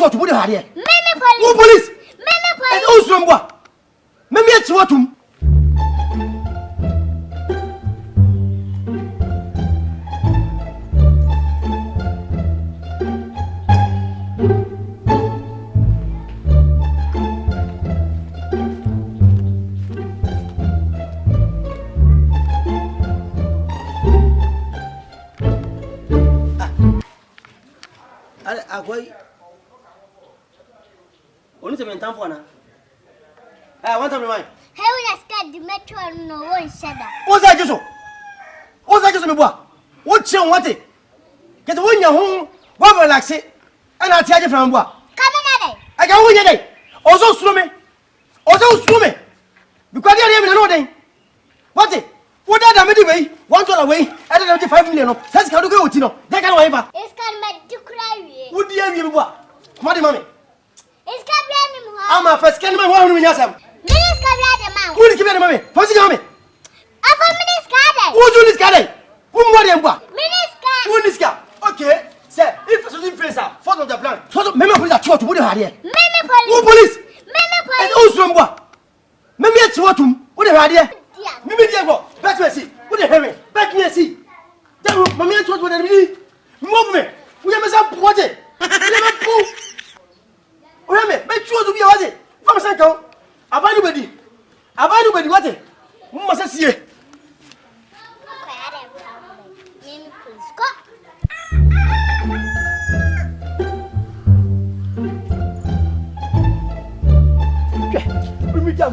church wo de hade. Me police. Who police? Me police. And o so mbo. Me achi watum. Agoi. Only to maintain for now. I want to remind. Hey, we are scared the metro no one shada. What's that just? What's that just me boy? What you want it? Get when you home, what will like say? And I'll tell you from boy. Come on, I can win your day. Also swimming. Also swimming. Because you are no day. What it? What that made away? $1 away. I don't have 5 million. That's how to go to know. That can whatever. It's can make you cry. Would you be what? Mommy. It's can blame him. I'm a first can man one with yourself. Minister the man. Who is giving mommy? What's he coming? I'm a minister. Who's doing this guy? Who more than what? Minister. Who is this guy? Okay. Sir, if it's in face, follow the plan. So, remember police church, what do you have here? Me police. Who police? Me police. And also, what? Maybe it's what do you have here? Maybe they go. Back to see. What the hell? Back to see. Tell me, Mammy, what would I be? Movement. We have some project. We have a proof. We have make sure to be a it. From Sanko. About nobody. What it? Who must I see?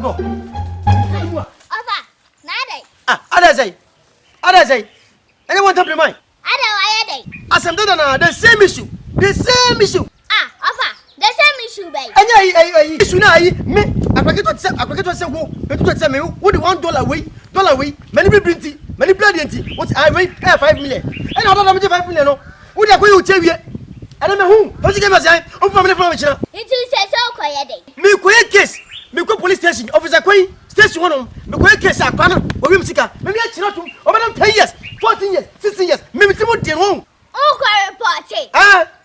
Go. Others say. Anyone top of mind? As I'm done, the same issue. The same issue. The same issue, baby. And I issue now. Me, I forget what say. What say me? What the $1 way? Many plenty. What I wait 5 million. And I don't have 5 million. No. What are you tell you? I don't know who. What's the game? I'm from the China. It is so quiet. Me quiet case. Me go police station. Officer Quay. Station 1. Me quiet case. I can't. We will see. Maybe I cannot. Over 10 years, 14 years, 16 years. Maybe it's more than one. Oh, report.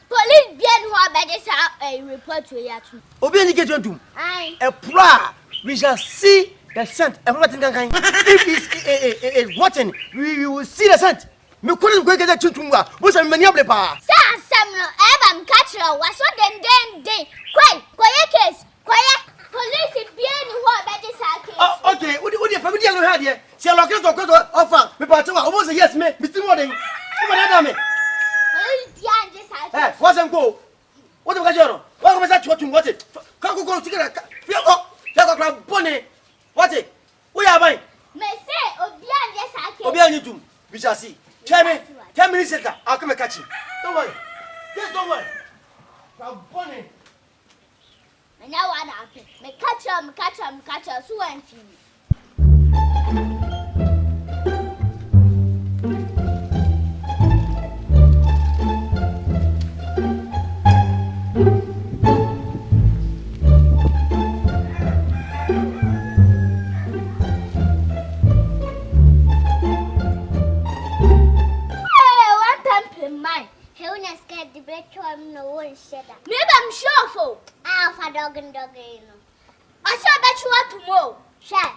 Police bien who are better a report to you. Obi get you to. Aye. A pra. We shall see the scent. Everything can. If it's rotten, we will see the scent. Me couldn't go get that chunga. What's a maniable pa? Some Evan catcher was so then. Quiet case. Quiet. Police is bien who are better. Oh, okay. What do you family you had here? See a locket of offer. Me part almost a yes, me. Mr. Morning. Come on, hey, what's them go? What do you got? What was that? What it? Can't go together. You're bonnet. What it? We are buying. May say, Obian, you we shall see. 10 minutes later, I'll come and catch you. Don't worry. Yes, don't worry. Bonnet. And now what happened? Me catch her, so and see. Maybe I'm sure for Alpha dog. I saw that you want to know. Shut.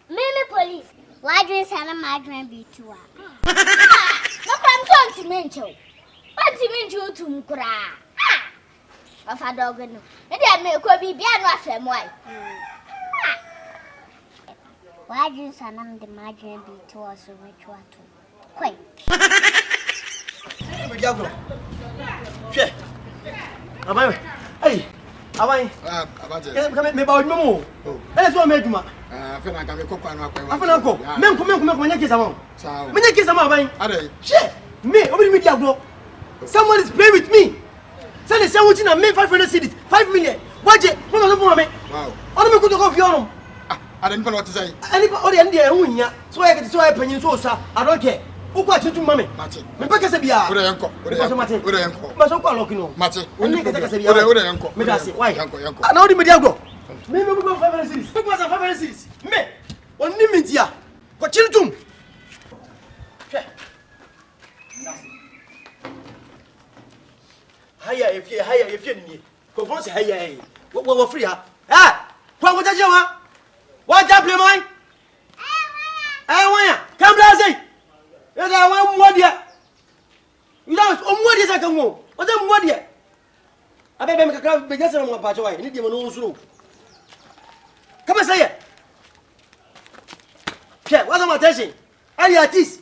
Maybe police. Why do you send a migrant be to her? Look, I'm going to mention. What do you mean you to cry? Alpha dog. And then make a be beyond what I'm white. Why do you send the migrant be to us so much what to? Quite. Hey, Abai. Come me about no. Let's go make you. I feel like I'm a cook. I feel like go. Men come when you kiss among. When you kiss among, Abai. Shit. Me, open me diablo. Someone is playing with me. Send a sandwich and make 500 cities. 5 million. Watch it. What are you? Wow. I don't go to go for you. I didn't know what to say. Anybody in there who ya? So I get so I penny so sir. I don't care. Who got you to mommy? Mate. Me paka se bia. Ore yanko. Ore yanko. Ma so kwa lokino. Mate. Ore yanko. Me dasi. Why? Yanko. Now the media go. Me go 500 cities. Me go 500 cities. Me. Oni media. Ko chiltum. Haya if you ni. Conference hey. What free ha? Ah! What you want? What job Playman? Why? Come Brazil. Yes, I want more dear. You don't what is I can go. What's the more dear? I bet make a crowd be just on my patch away. Need you no slow. Come and say it. Yeah, what's my attention? I artist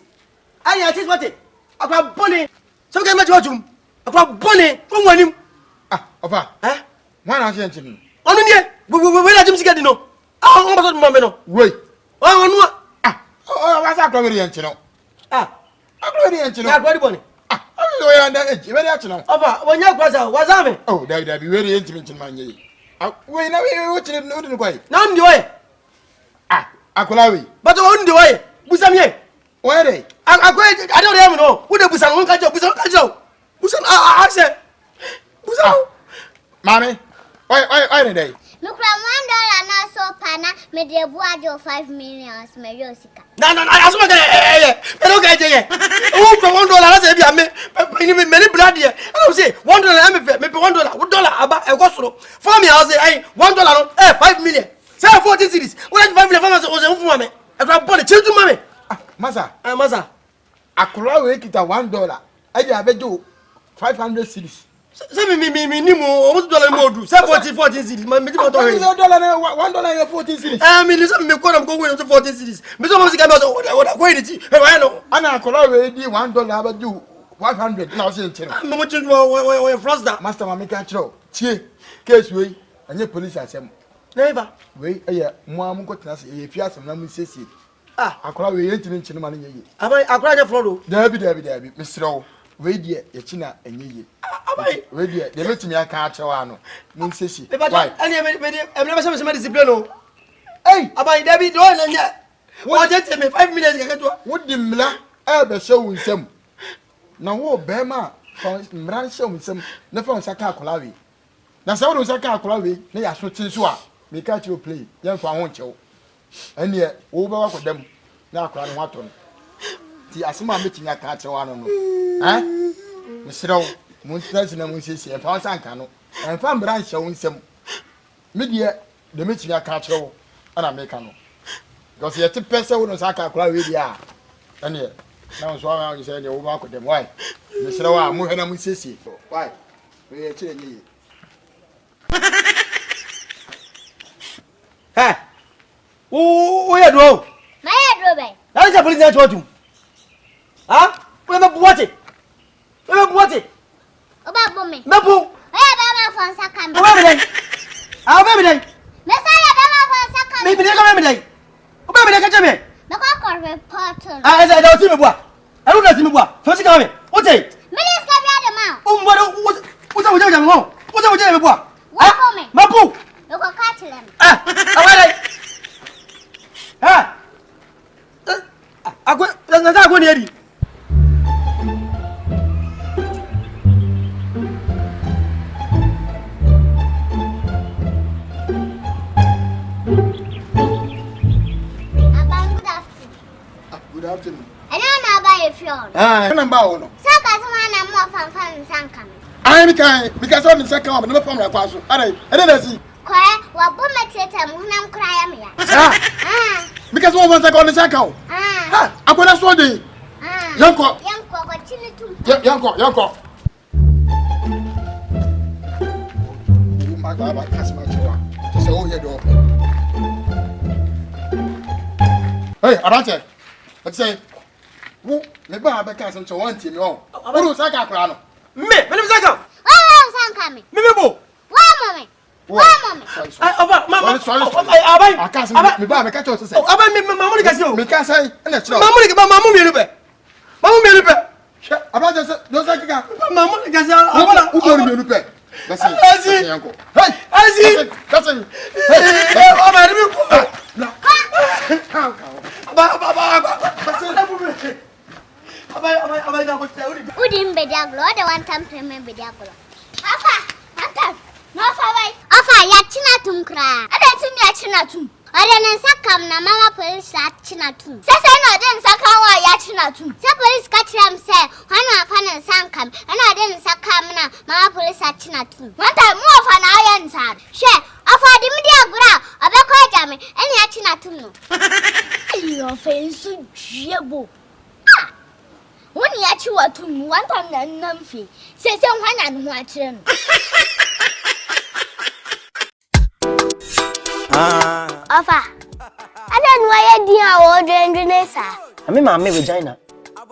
what it? I got bunny. So get much watch him. I got bunny. Don't want him. Ah, Opa. Eh? Why not you? On here. We let him get no. Oh, I'm not mamma. Wait. Oh, Ah, oh, what's that going to know? ah. I'm going to know. Yeah, what bunny? Ah, I'm going to edge. Very actually. Opa, when you what's happening? Oh, that be very intimate in my knee. Wait, now you're watching the way. Now the way. Ah, I could have it. But on the way. Busam here. Where are they? I don't even know. Who the Busan won't catch up. Busan, I said. Busan. Mommy, why are they? Look, $1 now so pana, me de boajo 5 million, me Yosika. No, I swear, I don't get it. Oh, for $1, I say, I'm many blood here. I don't say $1, maybe $1 about a gospel. For me, I'll say, $1, 5 million. Say 14 cities. What 5 million farmers was a woman? I got bought a child to mommy. Masa. I could have it at $1. I have do 500 cities. Say me, almost $1 more do. Say 14 cities. My $1 and 14 cities. I mean, listen, me call them going to 14 cities. Mr. Mosika, what I'm going to see. I know. And I could already $1 about do 500. Now, say, I'm watching where Frosta. Master, my can't show. Cheer, case way, and your police are some. Never. Wait, Mamma got us if you have some numbers. Ah, I could have waited in money. I cried a floor. Debbie, Mr. O. Wait, dear, a china and ye. Wait, dear, they let me a car chawano. Mean says she. Why? I've never seen somebody discipline. Hey, about Debbie doing and yet. What did me 5 minutes ago? What the miller ever show with some? Now, what Bema found Mran show with some never on Saka Kolavi. Now, someone was Saka Kolavi, they are shooting swap. They catch you play, young for one show. And yet, over with them now crying water. The Asuma meeting a catch one. Eh? Mr. O, Munsters and Munsis and Pansacano, and found branch showing some media the meeting a catch and Americano. Because you're 2 person on Saka Kolavi. And yet, now so you said you walk with them. Why? Mr. O, I'm moving on Sissy. Why? We are changing. Hey, who are you? My head, Robert. That's a police that you. Huh? We're not watching. About me. Mapu. I have a phone, Sakam. I'll be Messiah, I maybe they come every day. Maybe they catch me. The cocker reporter. I don't see me what. I don't see me what. First coming. What's it? Millions can be at the mouth. Oh, what's up with them? What's up with them? What for me? Mapu. You can catch them. I go near you. Good afternoon. I don't know about your phone. I'm about Saka, more fun, Sankam. I'm because I'm the second one, never from the castle. I didn't see. Quiet, what woman said, I'm crying. Because one was I got the second. I'm going to show the Yanko. My God, I can't smell you. Just hold your door. Hey, Arate. Let's say, who, maybe I have a cousin to want you. What was I got? Me, when is that go? Oh, Sankam. Mimo. 1 moment. 1 moment. I can't say, maybe I can't say. Oh, I mean, Mamma can see. We can't say, and that's not. Mamma, about just those like Mamma can say, who don't you repair? That's it. That's it. Uncle. Hey, I see. That's it. Udin Bedaglo, the one time Playman Bedaglo. Afa, no, Afa, Yachina Tumkra. I don't think Yachina Tum. didn't suck na mama police at Chinatum. Says I didn't suck our Yachinatum. Some police catch them say, I found and some come, and I didn't suck mama police at Chinatum. One time more of an iron side. Share, I found the media ground, a back jammy, and Yachinatum. Your face so jibble. When you actually to one time and numphy, says someone and watching. Ofa, I don't know why you are ordering this. I mean, my vagina.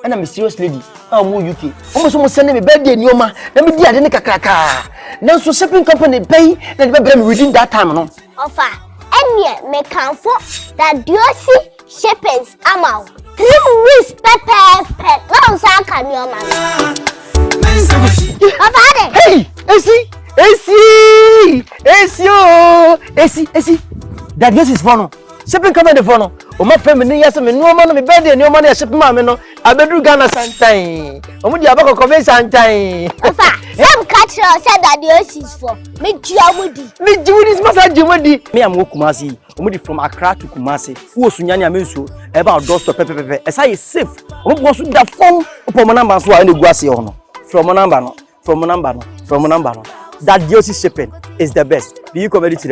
And I'm a serious lady. I'm more UK. Almost sending me birthday in your man. Let me do a cracker. Now, so shipping company pay and within that time. No, Ofa, and yet, make count for that DOC shippings. I'm out. 3 weeks, pepper. Long sack on your man. hey, AC. That this is fun. Shipping company fun. O my family yes me no man me birthday no man ship ma me no abedu Ghana santan. O mu di abako come santan. Ofa, some catcher said that the OC is for me Jiwudi. Me Jiwudi masa Jiwudi. Me am Kumasi. O mu di from Accra to Kumasi. Wo sunyanya mensuo e ba doorstop pepepepe. E say safe. O mu go so da phone upon my number so a na gu ase ho no. From my number no. That DOC shipping is the best. Do you come ready to